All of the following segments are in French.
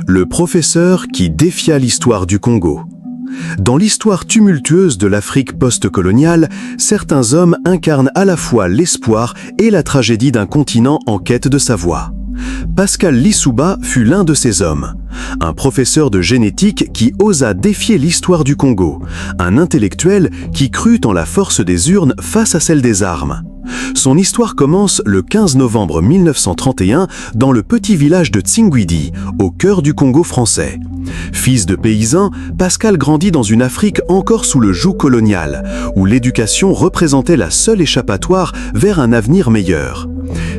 Le professeur qui défia l'histoire du Congo. Dans l'histoire tumultueuse de l'Afrique post-coloniale, certains hommes incarnent à la fois l'espoir et la tragédie d'un continent en quête de sa voie. Pascal Lissouba fut l'un de ces hommes. Un professeur de génétique qui osa défier l'histoire du Congo. Un intellectuel qui crut en la force des urnes face à celle des armes. Son histoire commence le 15 novembre 1931 dans le petit village de Tsingwidi, au cœur du Congo français. Fils de paysan, Pascal grandit dans une Afrique encore sous le joug colonial, où l'éducation représentait la seule échappatoire vers un avenir meilleur.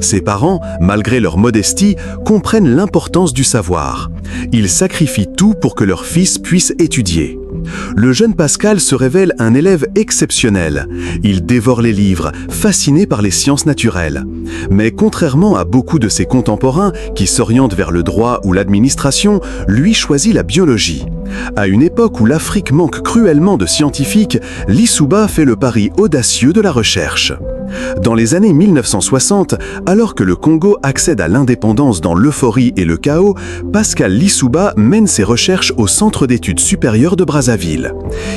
Ses parents, malgré leur modestie, comprennent l'importance du savoir. Ils sacrifient tout pour que leur fils puisse étudier. Le jeune Pascal se révèle un élève exceptionnel. Il dévore les livres, fasciné par les sciences naturelles. Mais contrairement à beaucoup de ses contemporains qui s'orientent vers le droit ou l'administration, lui choisit la biologie. À une époque où l'Afrique manque cruellement de scientifiques, Lissouba fait le pari audacieux de la recherche. Dans les années 1960, alors que le Congo accède à l'indépendance dans l'euphorie et le chaos, Pascal Lissouba mène ses recherches au Centre d'études supérieures de Brazzaville.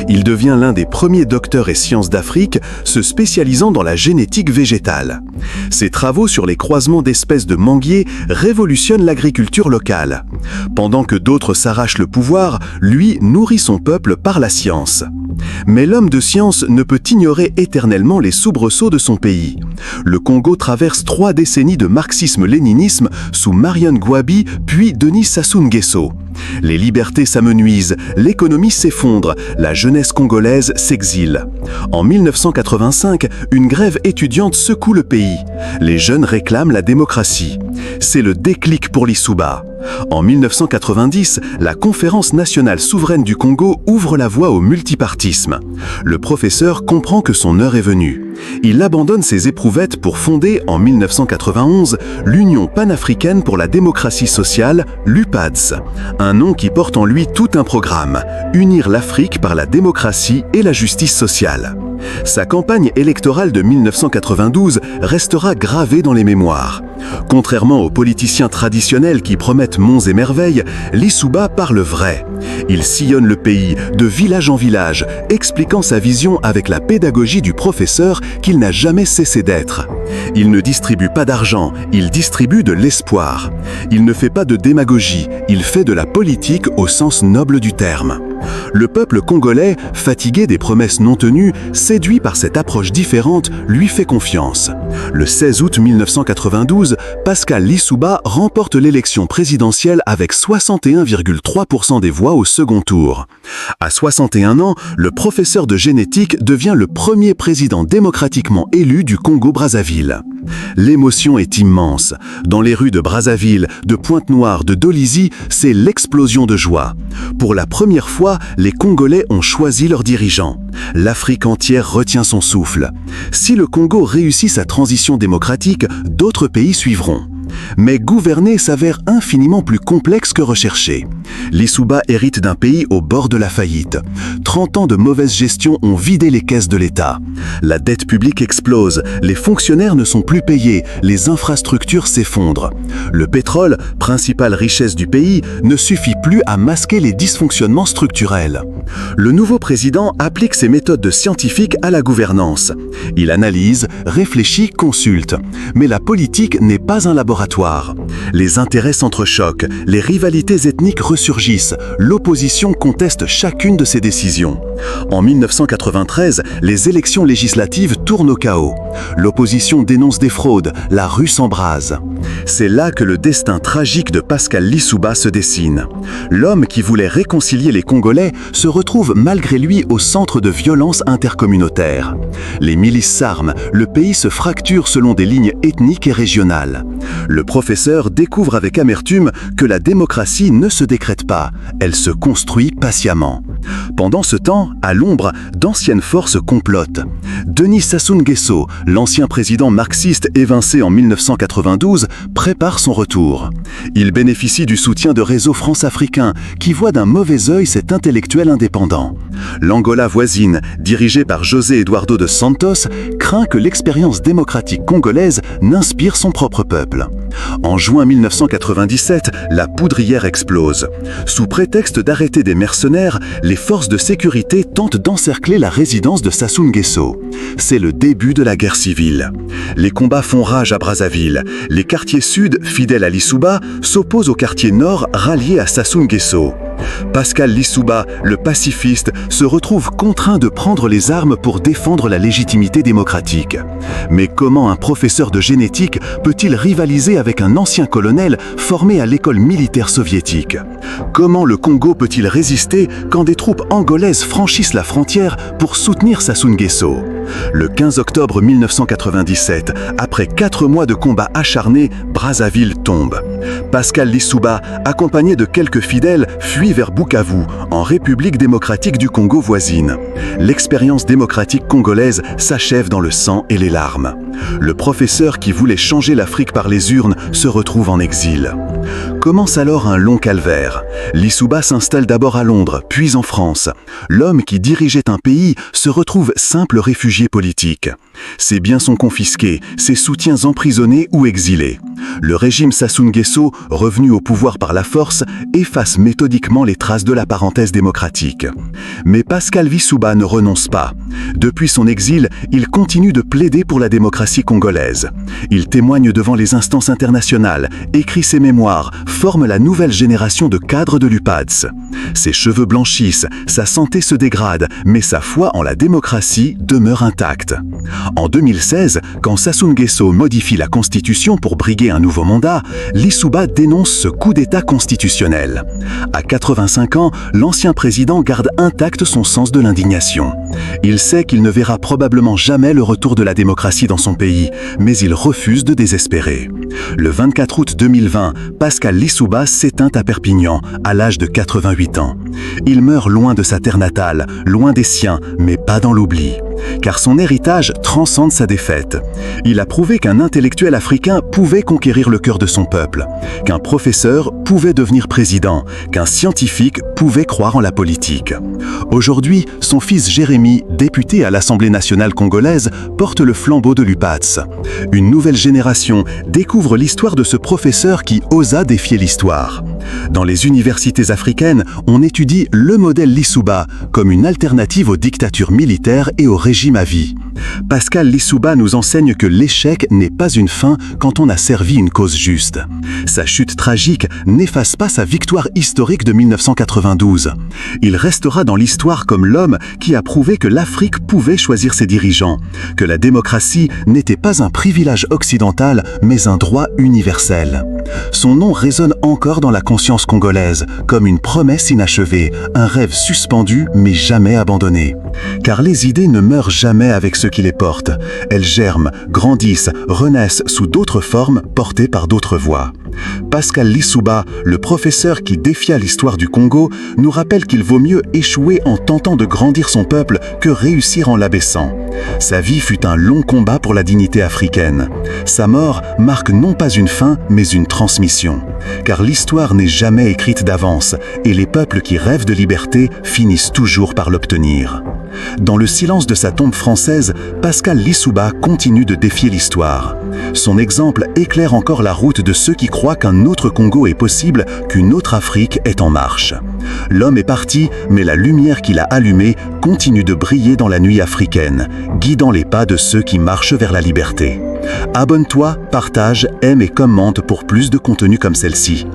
Il devient l'un des premiers docteurs et sciences d'Afrique, se spécialisant dans la génétique végétale. Ses travaux sur les croisements d'espèces de manguiers révolutionnent l'agriculture locale. Pendant que d'autres s'arrachent le pouvoir, lui nourrit son peuple par la science. Mais l'homme de science ne peut ignorer éternellement les soubresauts de son pays. Le Congo traverse 3 décennies de marxisme-léninisme sous Marion Gouabi puis Denis Sassou Nguesso. Les libertés s'amenuisent, l'économie s'effondre, la jeunesse congolaise s'exile. En 1985, une grève étudiante secoue le pays. Les jeunes réclament la démocratie. C'est le déclic pour Lissouba. En 1990, la Conférence nationale souveraine du Congo ouvre la voie au multipartisme. Le professeur comprend que son heure est venue. Il abandonne ses éprouvettes pour fonder, en 1991, l'Union panafricaine pour la démocratie sociale, l'UPADS. Un nom qui porte en lui tout un programme, unir l'Afrique par la démocratie et la justice sociale. Sa campagne électorale de 1992 restera gravée dans les mémoires. Contrairement aux politiciens traditionnels qui promettent monts et merveilles, Lissouba parle vrai. Il sillonne le pays de village en village, expliquant sa vision avec la pédagogie du professeur qu'il n'a jamais cessé d'être. Il ne distribue pas d'argent, il distribue de l'espoir. Il ne fait pas de démagogie, il fait de la politique au sens noble du terme. Le peuple congolais, fatigué des promesses non tenues, séduit par cette approche différente, lui fait confiance. Le 16 août 1992, Pascal Lissouba remporte l'élection présidentielle avec 61,3% des voix au second tour. À 61 ans, le professeur de génétique devient le premier président démocratiquement élu du Congo-Brazzaville. L'émotion est immense. Dans les rues de Brazzaville, de Pointe-Noire, de Dolisie, c'est l'explosion de joie. Pour la première fois, les Congolais ont choisi leurs dirigeants. L'Afrique entière retient son souffle. Si le Congo réussit sa transition démocratique, d'autres pays suivront. Mais gouverner s'avère infiniment plus complexe que recherché. Lissouba hérite d'un pays au bord de la faillite. 30 ans de mauvaise gestion ont vidé les caisses de l'État. La dette publique explose, les fonctionnaires ne sont plus payés, les infrastructures s'effondrent. Le pétrole, principale richesse du pays, ne suffit plus à masquer les dysfonctionnements structurels. Le nouveau président applique ses méthodes de scientifique à la gouvernance. Il analyse, réfléchit, consulte. Mais la politique n'est pas un laboratoire. Les intérêts s'entrechoquent, les rivalités ethniques ressurgissent, l'opposition conteste chacune de ses décisions. En 1993, les élections législatives tournent au chaos. L'opposition dénonce des fraudes, la rue s'embrase. C'est là que le destin tragique de Pascal Lissouba se dessine. L'homme qui voulait réconcilier les Congolais se retrouve malgré lui au centre de violences intercommunautaires. Les milices s'arment, le pays se fracture selon des lignes ethniques et régionales. Le professeur découvre avec amertume que la démocratie ne se décrète pas, elle se construit patiemment. Pendant ce temps, à l'ombre, d'anciennes forces complotent. Denis Sassou Nguesso, l'ancien président marxiste évincé en 1992, prépare son retour. Il bénéficie du soutien de réseaux france-africains qui voient d'un mauvais œil cet intellectuel indépendant. L'Angola voisine, dirigée par José Eduardo dos Santos, craint que l'expérience démocratique congolaise n'inspire son propre peuple. En juin 1997, la poudrière explose. Sous prétexte d'arrêter des mercenaires, les forces de sécurité tentent d'encercler la résidence de Sassou Nguesso. C'est le début de la guerre civile. Les combats font rage à Brazzaville. Les quartiers sud, fidèles à Lissouba, s'opposent aux quartiers nord, ralliés à Sassou Nguesso. Pascal Lissouba, le pacifiste, se retrouve contraint de prendre les armes pour défendre la légitimité démocratique. Mais comment un professeur de génétique peut-il rivaliser avec un ancien colonel formé à l'école militaire soviétique? Comment le Congo peut-il résister quand des troupes angolaises franchissent la frontière pour soutenir Sassou Nguesso? Le 15 octobre 1997, après 4 mois de combats acharnés, Brazzaville tombe. Pascal Lissouba, accompagné de quelques fidèles, fuit vers Bukavu, en République démocratique du Congo voisine. L'expérience démocratique congolaise s'achève dans le sang et les larmes. Le professeur qui voulait changer l'Afrique par les urnes se retrouve en exil. Commence alors un long calvaire. Lissouba s'installe d'abord à Londres, puis en France. L'homme qui dirigeait un pays se retrouve simple réfugié politique. Ses biens sont confisqués, ses soutiens emprisonnés ou exilés. Le régime Sassou Nguesso, revenu au pouvoir par la force, efface méthodiquement les traces de la parenthèse démocratique. Mais Pascal Lissouba ne renonce pas. Depuis son exil, il continue de plaider pour la démocratie congolaise. Il témoigne devant les instances internationales, écrit ses mémoires, forme la nouvelle génération de cadres de l'UPADS. Ses cheveux blanchissent, sa santé se dégrade, mais sa foi en la démocratie demeure intacte. En 2016, quand Sassou Nguesso modifie la Constitution pour briguer un nouveau mandat, Lissouba dénonce ce coup d'État constitutionnel. À 85 ans, l'ancien président garde intact son sens de l'indignation. Il sait qu'il ne verra probablement jamais le retour de la démocratie dans son pays, mais il refuse de désespérer. Le 24 août 2020, Pascal Lissouba s'éteint à Perpignan, à l'âge de 88 ans. Il meurt loin de sa terre natale, loin des siens, mais pas dans l'oubli. Car son héritage transcende sa défaite. Il a prouvé qu'un intellectuel africain pouvait conquérir le cœur de son peuple, qu'un professeur pouvait devenir président, qu'un scientifique pouvait croire en la politique. Aujourd'hui, son fils Jérémy, député à l'Assemblée nationale congolaise, porte le flambeau de l'UPADS. Une nouvelle génération découvre l'histoire de ce professeur qui osa défier l'histoire. Dans les universités africaines, on étudie le modèle Lissouba comme une alternative aux dictatures militaires et au régime à vie. Pascal Lissouba nous enseigne que l'échec n'est pas une fin quand on a servi une cause juste. Sa chute tragique n'efface pas sa victoire historique de 1992. Il restera dans l'histoire comme l'homme qui a prouvé que l'Afrique pouvait choisir ses dirigeants, que la démocratie n'était pas un privilège occidental, mais un droit universel. Son nom résonne encore dans la conscience congolaise, comme une promesse inachevée, un rêve suspendu mais jamais abandonné. Car les idées ne meurent jamais avec ceux qui les portent. Elles germent, grandissent, renaissent sous d'autres formes portées par d'autres voix. Pascal Lissouba, le professeur qui défia l'histoire du Congo, nous rappelle qu'il vaut mieux échouer en tentant de grandir son peuple que réussir en l'abaissant. Sa vie fut un long combat pour la dignité africaine. Sa mort marque non pas une fin, mais une transmission. Car l'histoire n'est jamais écrite d'avance, et les peuples qui rêvent de liberté finissent toujours par l'obtenir. Dans le silence de sa tombe française, Pascal Lissouba continue de défier l'histoire. Son exemple éclaire encore la route de ceux qui croient qu'un autre Congo est possible, qu'une autre Afrique est en marche. L'homme est parti, mais la lumière qu'il a allumée continue de briller dans la nuit africaine, guidant les pas de ceux qui marchent vers la liberté. Abonne-toi, partage, aime et commente pour plus de contenu comme celle-ci.